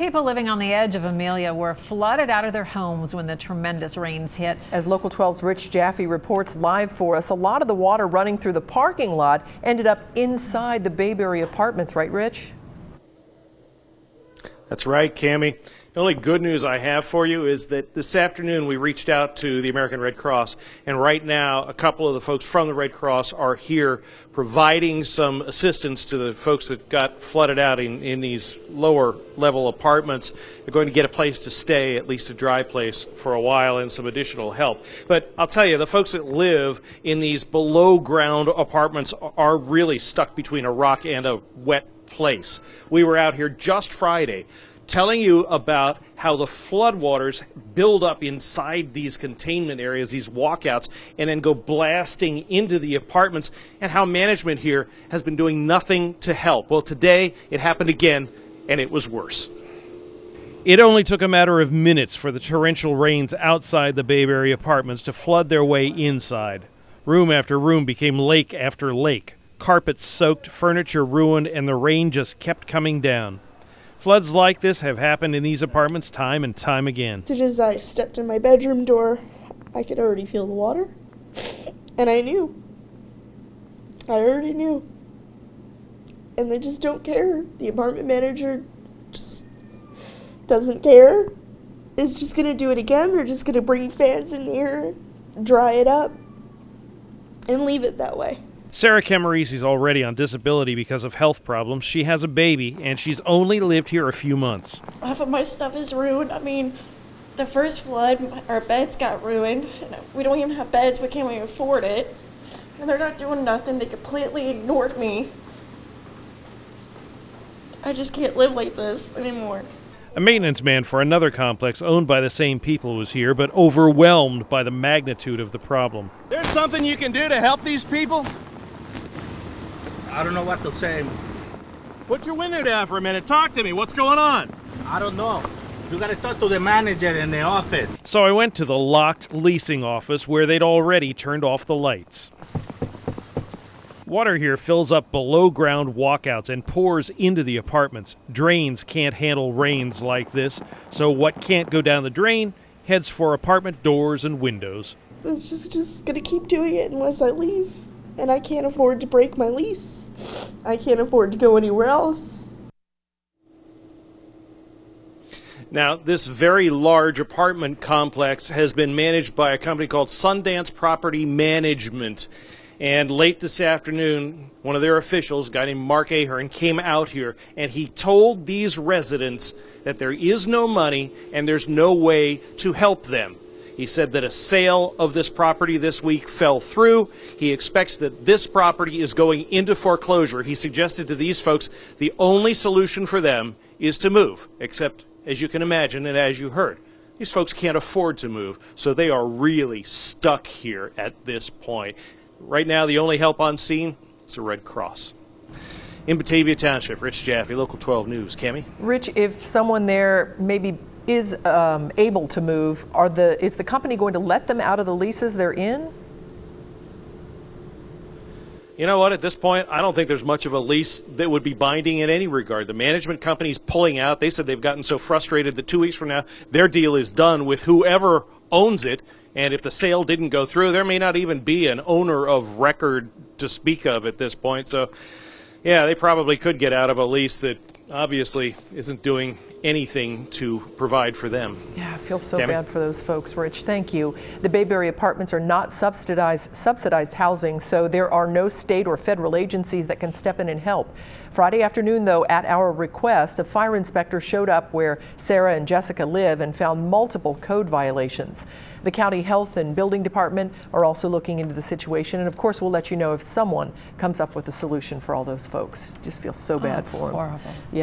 People living on the edge of Amelia were flooded out of their homes when the tremendous rains hit. As Local 12's Rich Jaffe reports live for us, a lot of the water running through the parking lot ended up inside the Bayberry Apartments, right, Rich? That's right, Cammie. The only good news I have for you is that this afternoon we reached out to the American Red Cross, and right now a couple of the folks from the Red Cross are here providing some assistance to the folks that got flooded out in these lower level apartments. They're going to get a place to stay, at least a dry place for a while, and some additional help. But I'll tell you, the folks that live in these below ground apartments are really stuck between a rock and a wet place. We were out here just Friday telling you about how the floodwaters build up inside these containment areas, these walkouts, and then go blasting into the apartments, and how management here has been doing nothing to help. Well, today it happened again, and it was worse. It only took a matter of minutes for the torrential rains outside the Bayberry Apartments to flood their way inside. Room after room became lake after lake. Carpets soaked, furniture ruined, and the rain just kept coming down. Floods like this have happened in these apartments time and time again. As soon as I stepped in my bedroom door, I could already feel the water. And I knew. I already knew. And they just don't care. The apartment manager just doesn't care. It's just going to do it again. They're just going to bring fans in here, dry it up, and leave it that way. Sarah Camarese is already on disability because of health problems. She has a baby, and she's only lived here a few months. Half of my stuff is ruined. I mean, the first flood, our beds got ruined. And we don't even have beds. We can't even afford it. And they're not doing nothing. They completely ignored me. I just can't live like this anymore. A maintenance man for another complex owned by the same people was here, but overwhelmed by the magnitude of the problem. There's something you can do to help these people? I don't know what to say. Put your window down for a minute. Talk to me. What's going on? I don't know. You gotta talk to the manager in the office. So I went to the locked leasing office where they'd already turned off the lights. Water here fills up below ground walkouts and pours into the apartments. Drains can't handle rains like this, so what can't go down the drain heads for apartment doors and windows. It's just gonna keep doing it unless I leave. And I can't afford to break my lease. I can't afford to go anywhere else. Now, this very large apartment complex has been managed by a company called Sundance Property Management. And late this afternoon, one of their officials, a guy named Mark Ahern, came out here and he told these residents that there is no money and there's no way to help them. He said that a sale of this property this week fell through. He expects that this property is going into foreclosure. He suggested to these folks the only solution for them is to move, except, as you can imagine and as you heard, these folks can't afford to move, so they are really stuck here at this point. Right now, the only help on scene is the Red Cross. In Batavia Township, Rich Jaffe, Local 12 News. Cammie? Rich, if someone there maybe is able to move, is the company going to let them out of the leases they're in? You know what, at this point, I don't think there's much of a lease that would be binding in any regard. The management company's pulling out. They said they've gotten so frustrated that 2 weeks from now, their deal is done with whoever owns it. And if the sale didn't go through, there may not even be an owner of record to speak of at this point. So, yeah, they probably could get out of a lease that obviously isn't doing anything to provide for them. Yeah, I feel so Cammie? bad for those folks, Rich. Thank you. The Bayberry Apartments are not subsidized housing, so there are no state or federal agencies that can step in and help. Friday afternoon, though, at our request, a fire inspector showed up where Sarah and Jessica live and found multiple code violations. The county health and building department are also looking into the situation, and of course we'll let you know if someone comes up with a solution for all those folks. Just feel so bad for them. Horrible. Yeah.